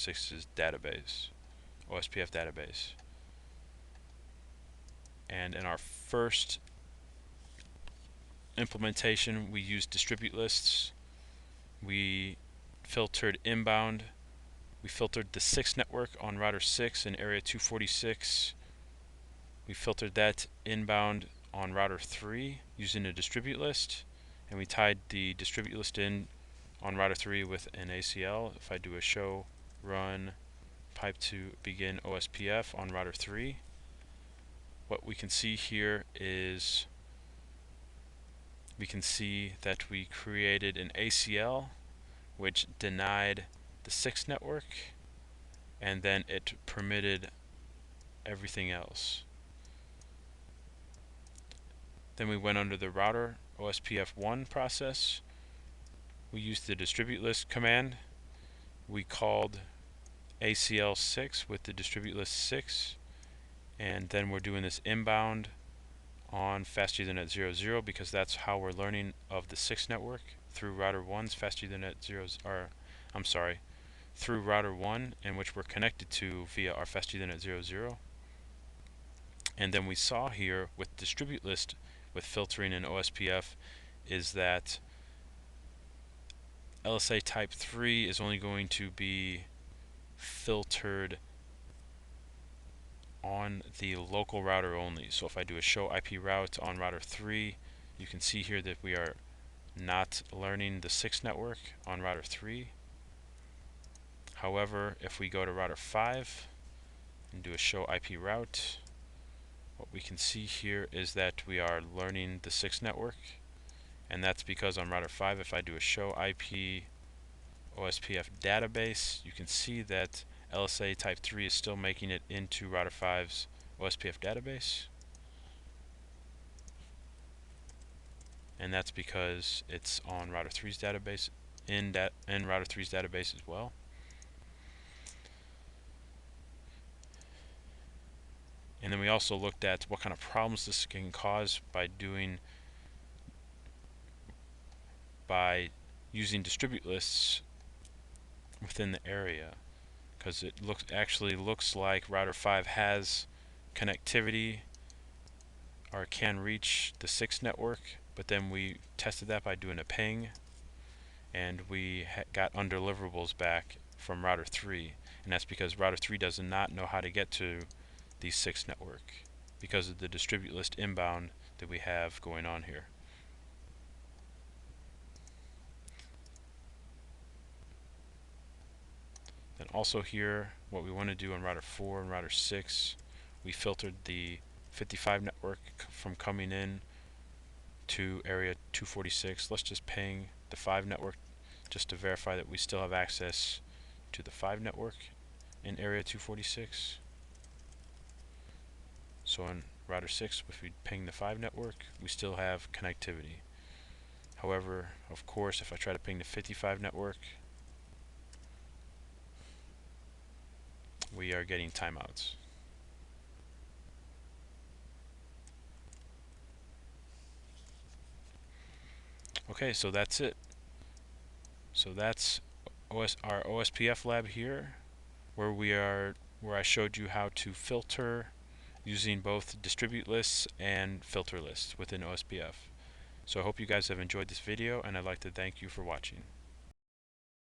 6's database, OSPF database. And in our first implementation, we used distribute lists. We filtered inbound. We filtered the 6 network on router 6 in area 246. We filtered that inbound on router 3 using a distribute list, and we tied the distribute list in on router 3 with an ACL. If I do a show run pipe to begin OSPF on router 3, what we can see here is we can see that we created an ACL which denied the 6 network, and then it permitted everything else. Then we went under the router OSPF1 process. We used the distribute list command. We called ACL6 with the distribute list 6, and then we're doing this inbound on fast Ethernet 00 because that's how we're learning of the 6 network through router 1's fast Ethernet 0, through router 1, in which we're connected to via our fast Ethernet 00. And then we saw here with distribute list with filtering in OSPF is that LSA type 3 is only going to be filtered on the local router only. So if I do a show IP route on router 3, you can see here that we are not learning the 6 network on router 3. However, if we go to router 5 and do a show IP route, what we can see here is that we are learning the 6 network, and that's because on router 5, if I do a show IP OSPF database, you can see that LSA type 3 is still making it into router 5's OSPF database, and that's because it's on router 3's database, in router 3's database as well. And then we also looked at what kind of problems this can cause by using distribute lists within the area, because it actually looks like router 5 has connectivity or can reach the 6 network, but then we tested that by doing a ping, and we got undeliverables back from router 3, and that's because router 3 does not know how to get to the 6 network because of the distribute list inbound that we have going on here. Then also here, what we want to do on router 4 and router 6, we filtered the 55 network from coming in to area 246. Let's just ping the 5 network just to verify that we still have access to the 5 network in area 246. So on router 6, if we ping the 5 network, we still have connectivity. However, of course, if I try to ping the 55 network, we are getting timeouts. Okay, so that's it. So that's our OSPF lab here, where I showed you how to filter using both distribute lists and filter lists within OSPF. So I hope you guys have enjoyed this video, and I'd like to thank you for watching.